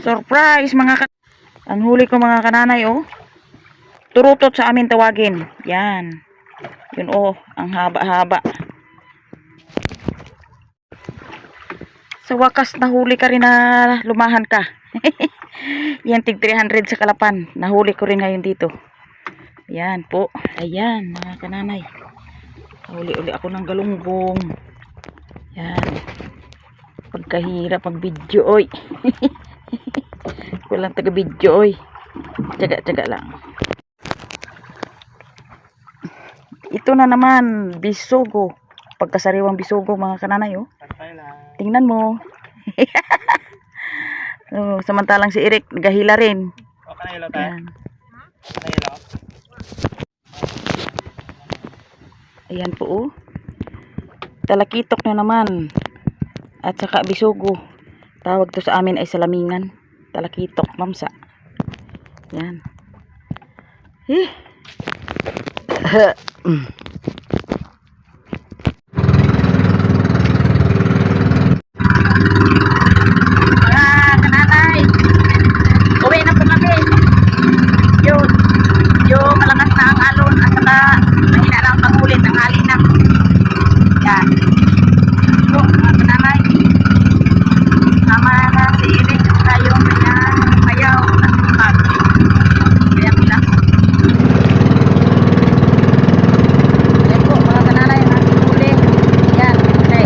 Surprise mga ang huli ko mga kananay oh. Turutot sa amin tawagin. Yan. Yun oh, ang haba-haba. Sa wakas nahuli ka rin na lumahan ka. Yan tig 300 sa Kalapan. Nahuli ko rin ngayon dito. Yan po. Ayan mga kananay. Huli-uli ako ng galunggong. Yan. Pagkahirap pag video oy. Walang taga video oy. Tsaga-tsaga lang. Ito na naman bisogo. Pagkasariwang bisogo mga kananay oh. Tingnan mo. Oh, samantalang si Eric nagahila rin. Yan. Ayan po oh. Talakitok na naman. At saka bisogo. Tawag to sa amin ay salamingan. Talakitok, mamsa. Yan. Kananay. Uwi na po kami. Yung malakas na ang alon at saka mahina na ang pangulit ng halinap. Yan. So, mga kananay. Sama na si Eric sa yung payaw at sipag. Kaya pila. Yan po mga kananay. Natin huli. Yan. Okay.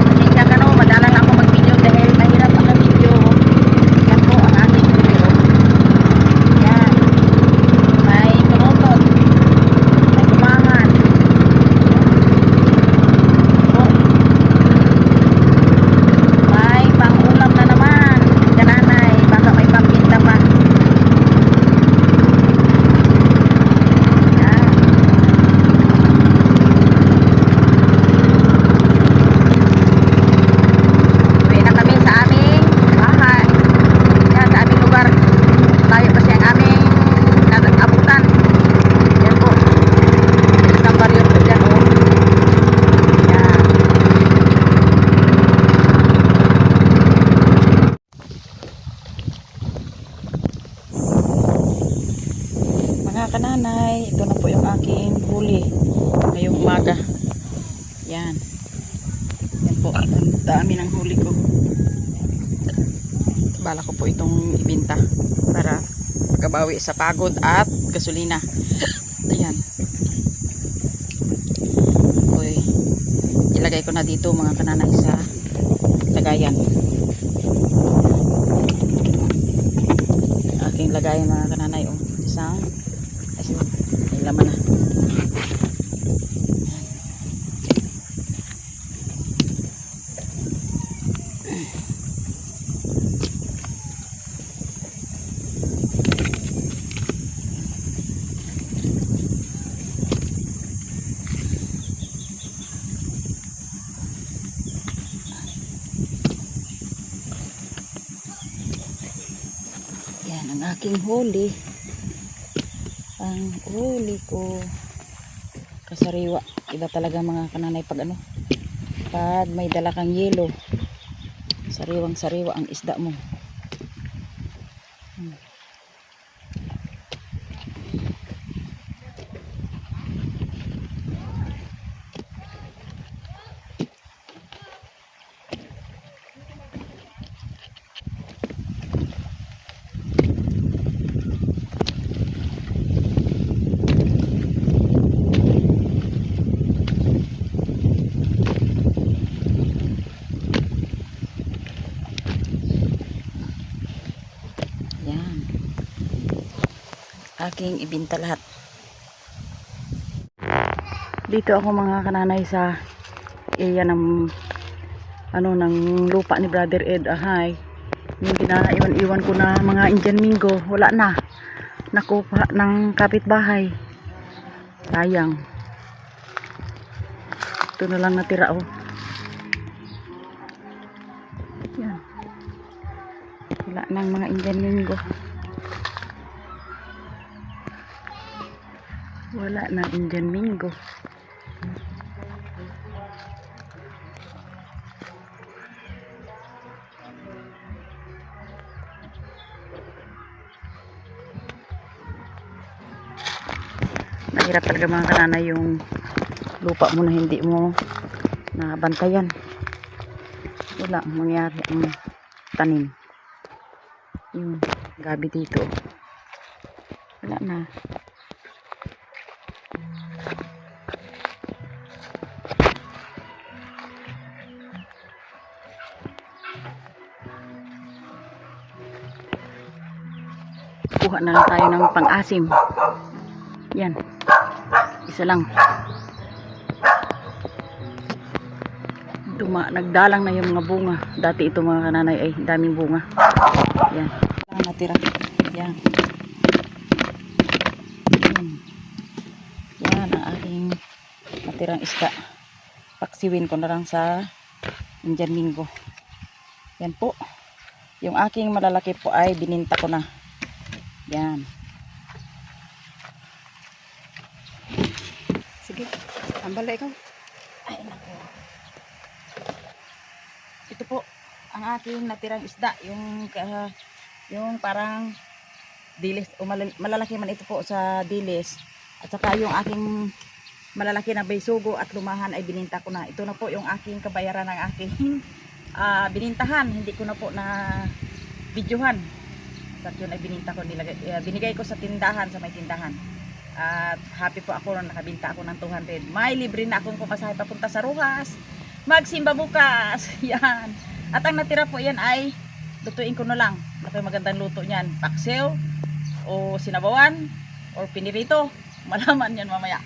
Hindi siya gano'n. Madalang ako mag-video dahil mahirap ang video. Yan po ang ating video. Yan. May tumutot. May tumangan. Po. May pang-ulam na naman. Kananay. Baka may pambinta pa. Yan. Uwi na kami sa aming bahay. Yan, sa aming lugar. Tayo kasi ang aming nag-abutan. Yan po. Isang baryo po dyan oh. Yan. Mga kananay, ito na po yung aking huli ngayong umaga. Yan. Yan po, ang dami ng huli ko. Bala ko po itong ibinta para pagkabawi sa pagod at gasolina. Ayan. Uy, ilagay ko na dito mga kananay sa lagayan. Aking lagayan mga kananay oh. Isang ay laman na. Yan ang aking huli. Ang huli ko kasariwa. Iba talaga mga kananay pag ano, pag may dala kang yelo, sariwang sariwa ang isda mo. Yan. Aking ibinta lahat. Dito ako mga kananay sa area ng ano ng lupa ni Brother Ed Ahay. Yung pinaiwan-iwan ko na mga Indian Mingo, wala na. Nakuha ng kapitbahay. Sayang. Ito na lang natira oh. Yan. Wala nang mga Indian Mingo. Wala na Indian Mingo. Mahirap talaga mga kananay yung lupa mo na hindi mo nabantayan. Wala mangyari ang tanim. Yung gabi dito. Wala na. Kuha na lang tayo ng pang-asim. Yan. Isa lang. Nagdalang na yung mga bunga. Dati ito mga kananay ay daming bunga. Yan. Lang natira. Yan. Yan ang aking natirang isda. Paksiwin ko na lang sa Indian Mingo. Yan po. Yung aking malalaki po ay bininta ko na. Yan. Sige. Tambal na ikaw. Ay, naku. Ito po ang aking natirang isda. Yung parang dilis. O malalaki man ito po sa dilis. At saka yung aking malalaki na baysugo at lumahan ay bininta ko na. Ito na po yung aking kabayaran ng aking binintahan. Hindi ko na po na videohan. At yun ay bininta ko, binigay ko sa tindahan, sa may tindahan. At happy po ako na nakabinta ako ng 200. May libre na akong pumasahe papunta sa Rojas. Magsimba bukas. Yan. At ang natira po yan ay lutuin ko na lang. Ito yung magandang luto niyan. Paksiw o sinabawan o pinirito. Malaman yan mamaya.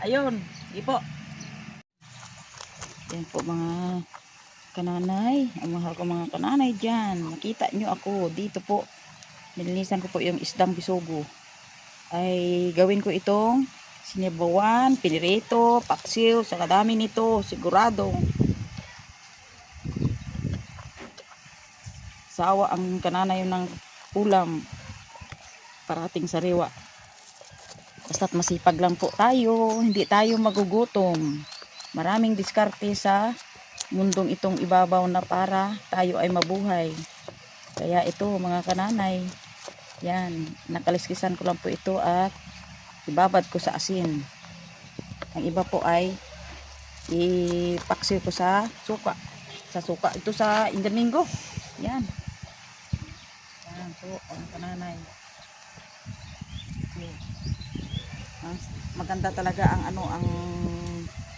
Ayun. Sige po. Yan po mga kananay, ang mahal ko mga kananay dyan. Nakita nyo ako dito po, nilinisan ko po yung isdang bisugo. Ay gawin ko itong sinibawan, pinirito, paksiw, sa kadami nito siguradong sawa ang kananay ng ulam, parating sariwa. Basta't masipag lang po tayo, hindi tayo magugutom. Maraming diskarte sa mundong itong ibabaw na para tayo ay mabuhay. Kaya ito mga kananay, yan, nakaliskisan ko lang po ito at ibabad ko sa asin. Ang iba po ay ipaksiw ko sa suka. Sa suka, ito sa Indian Mingo. Yan. Yan po mga kananay. Okay. Maganda talaga ang ang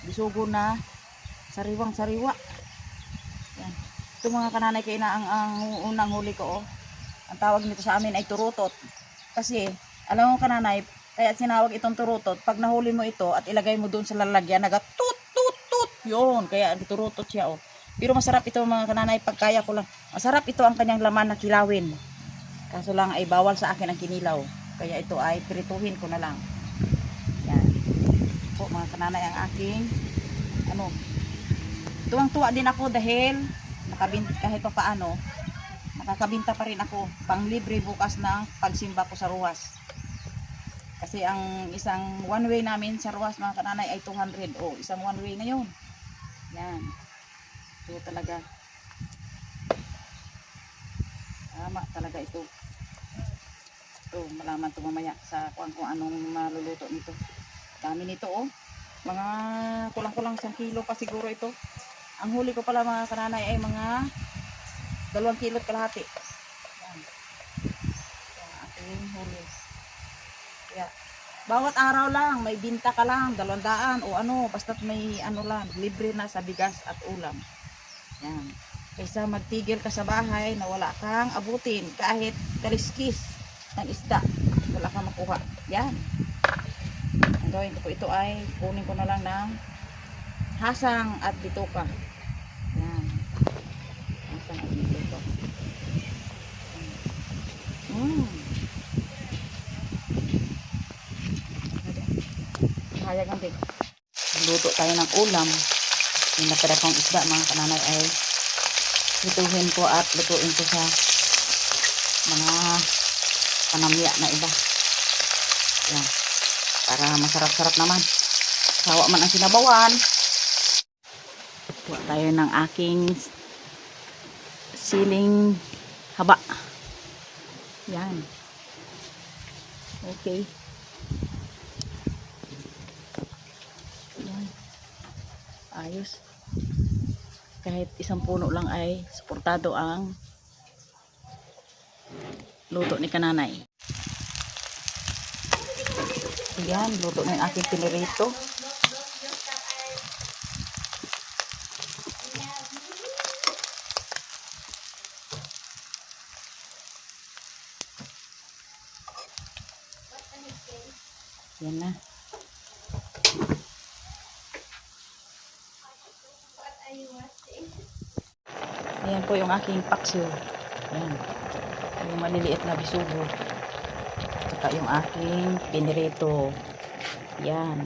bisugo na sariwang sariwa. Yan. Ito mga kananay kayo na ang unang huli ko. Oh. Ang tawag nito sa amin ay turutot. Kasi alam mo kananay, kaya sinawag itong turutot. Pag nahuli mo ito at ilagay mo doon sa lalagyan, naga tut tut tut. Yun, kaya turutot siya. Oh. Pero masarap ito mga kananay, pagkaya ko lang. Masarap ito ang kanyang laman na kilawin. Kaso lang ay bawal sa akin ang kinilaw. Kaya ito ay pirituhin ko na lang. Yan. Po mga kananay ang aking tuwang-tuwa din ako dahil nakabinta kahit pa paano, nakakabinta pa rin ako pang libre bukas ng pagsimba ko sa Rojas. Kasi ang isang one way namin sa Rojas mga kananay ay 200. O isang one way na yun. Yan. Ito talaga. Tama talaga ito. Ito, malaman ito mamaya sa kung anong maluluto nito. Dami nito oh. Mga kulang-kulang 1 kilo pa siguro ito. Ang huli ko pala mga kananay ay mga 2 kilo't kalahati. Yan. Yan ating huli. Kaya, bawat araw lang may binta ka lang 200 o ano, basta't may ano lang, libre na sa bigas at ulam. Yan. Kaysa magtigil ka sa bahay na wala kang abutin kahit kaliskis ng isda, wala kang makuha. Yan. Ang gawin ko po ito ay kunin ko na lang ng hasang at bituka. Yan. Hasang at bituka. Hayag ang big. Luto tayo ng ulam. Yung natira kong isda mga kananay ay lutuhin ko at lutuin ko sa mga panamya na iba. Yan. Para masarap-sarap naman. Sawa man ang sinabawan. Kuha tayo ng aking siling haba. Yan. Okay. maayos. Kahit isang puno lang ay suportado ang luto ni kananay. Ayan, luto na yung aking pinirito. Yan na. Ayan po yung aking paksiw. Ayan. Yung maliliit na bisugo. Saka yung aking pinirito. Yan.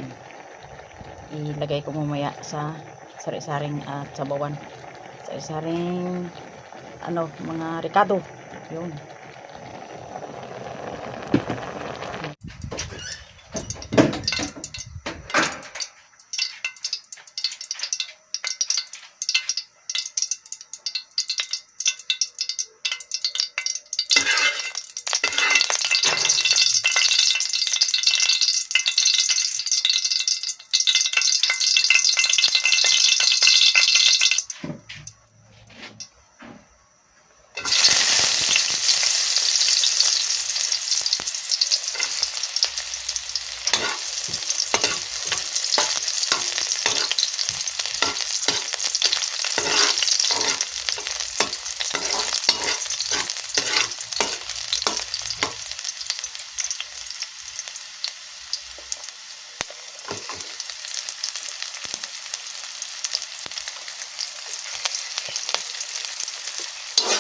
Ilagay ko mamaya sa sari-saring at sabawan. Sari-saring mga ricado. Yun.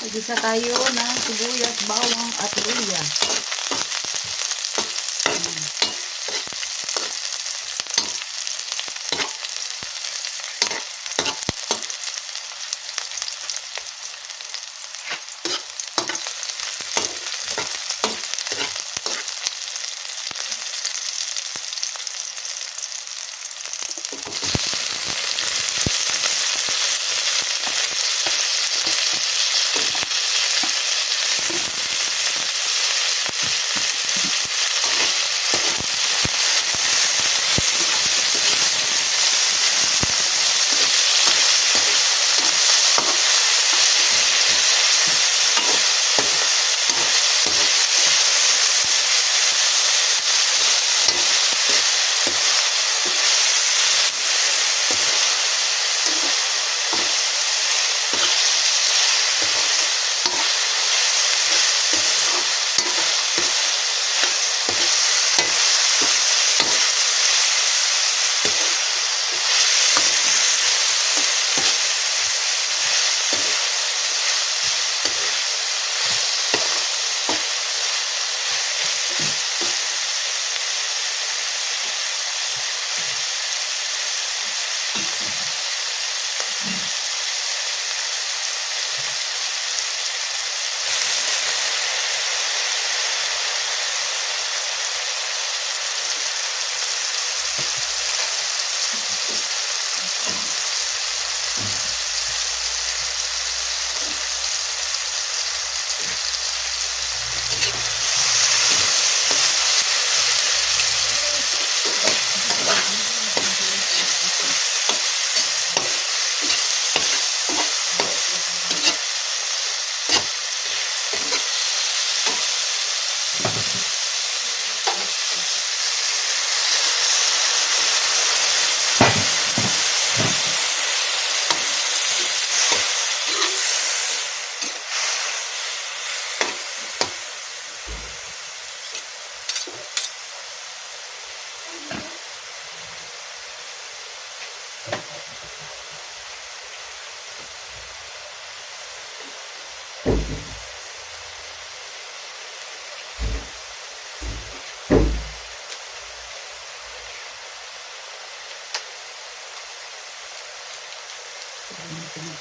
Igisa tayo ng sibuyas, bawang at luya.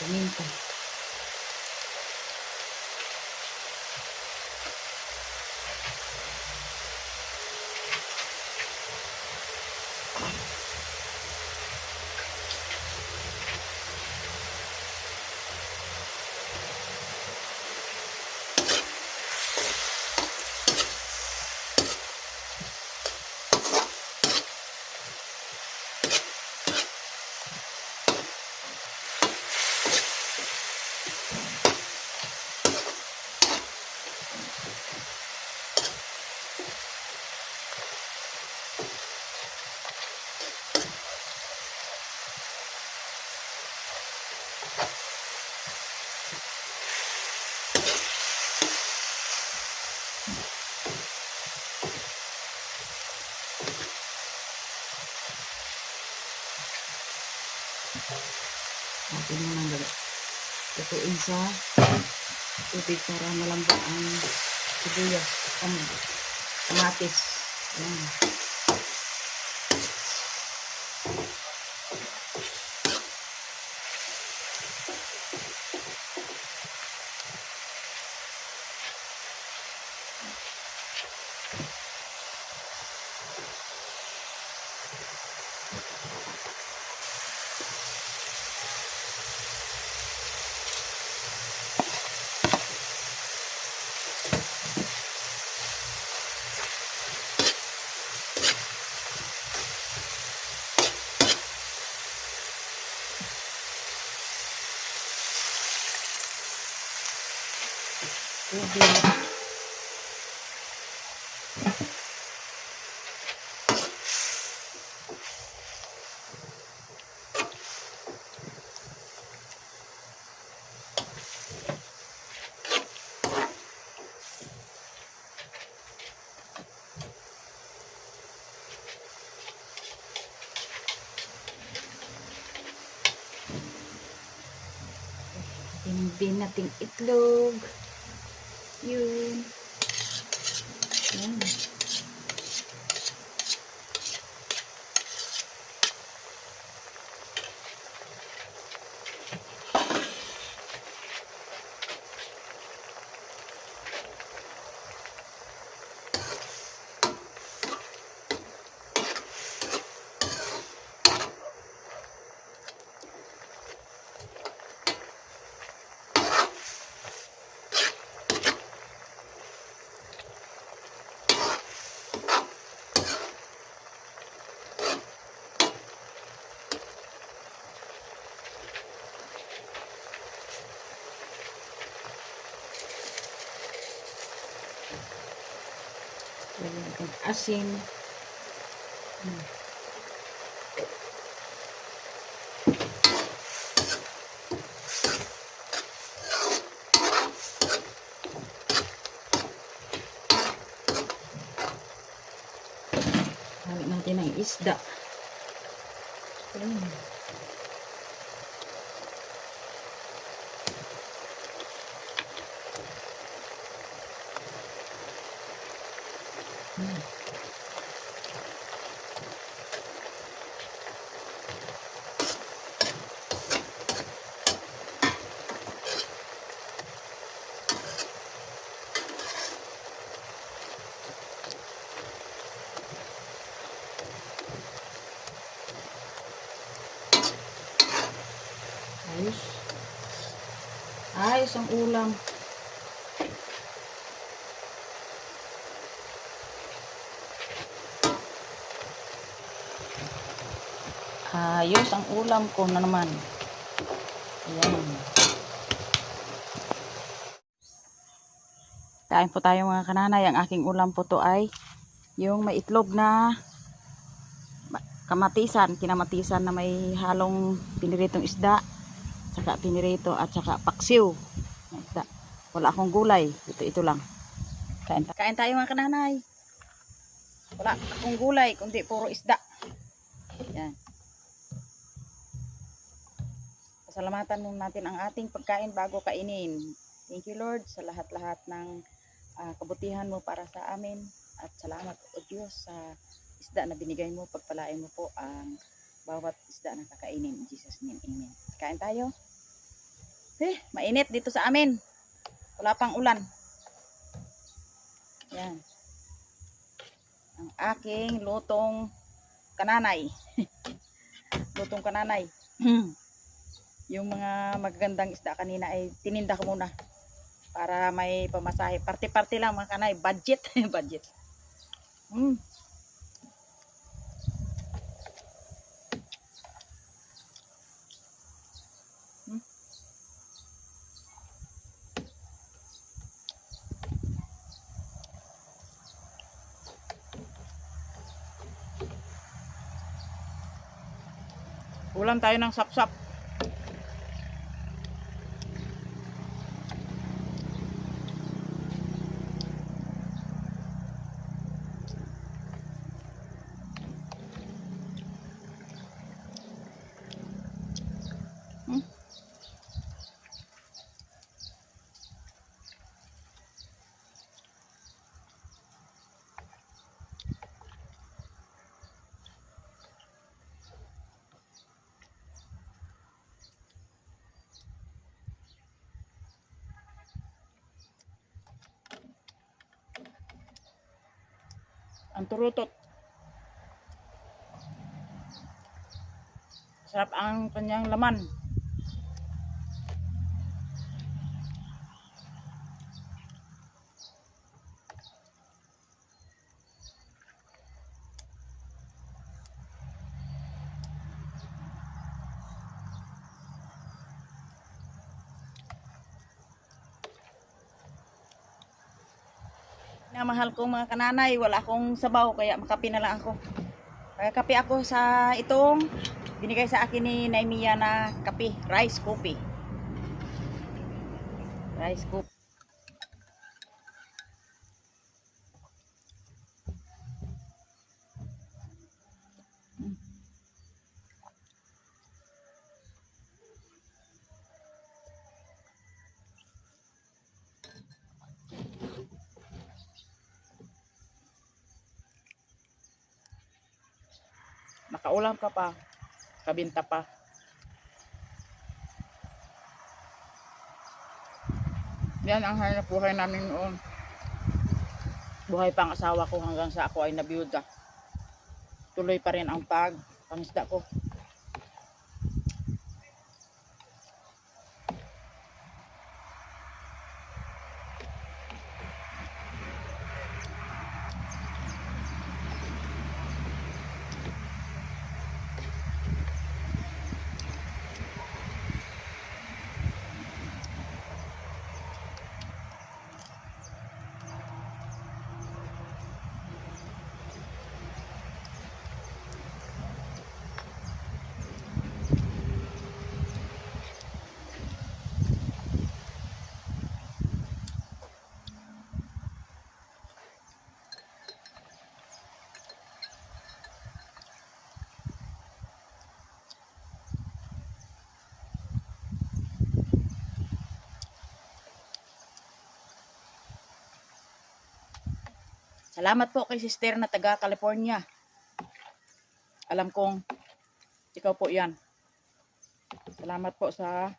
Paminta. Natin mo nang tutuin sa tubig para malambot ang sibuyas, kamatis. Ayan. Tubig. Din nating itlog. Yun. Yan. Lagyan natin asin. Lagyan natin ang isda. Ayos. Ayos ang ulam. Ayos ang ulam ko na naman. Ayan. Kain po tayo mga kananay. Ang aking ulam po to ay yung may itlog na kamatisan, kinamatisan na may halong piniritong isda, saka pinirito at saka paksiw. Isda. Wala akong gulay. Ito lang. Kain tayo mga kananay. Wala akong gulay, kundi puro isda. Yan. Pasalamatan muna natin ang ating pagkain bago kainin. Thank you Lord sa lahat-lahat ng kabutihan mo para sa amin. At salamat o Diyos sa isda na binigay mo. Pagpalain mo po ang bawat isda na kakainin. In Jesus' name, amen. Kain tayo. Mainit dito sa amin. Wala pang ulan. Yan. Ang aking lutong kananay. Lutong kananay. Yung mga magagandang isda kanina ay tininda ko muna. Para may pamasahe. Parte-parte lang mga kanay. Budget. Budget. Ulam tayo ng sapsap. Ang turutot. Sarap ang kanyang laman. Na mahal kong mga kananay, wala akong sabaw kaya makape na lang ako. Kaya kape ako sa itong binigay sa akin ni Naimia na kape, rice coffee. Rice coffee. Nakaulam ka pa, kabinta pa. Yan ang hanap buhay namin noon. Buhay pa ang asawa ko hanggang sa ako ay nabiyuda. Tuloy pa rin ang pangisda ko. Salamat po kay sister na taga California. Alam kong ikaw po yan. Salamat po sa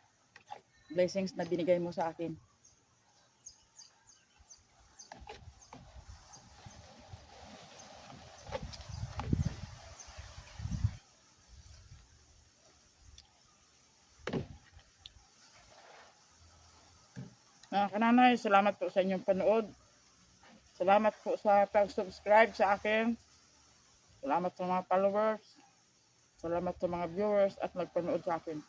blessings na binigay mo sa akin. Mga kananay, salamat po sa inyong panood. Salamat po sa pag-subscribe sa akin. Salamat sa mga followers. Salamat sa mga viewers at nagpanood sa akin.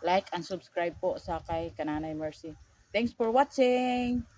Like and subscribe po sa kay Kananay Mercy. Thanks for watching!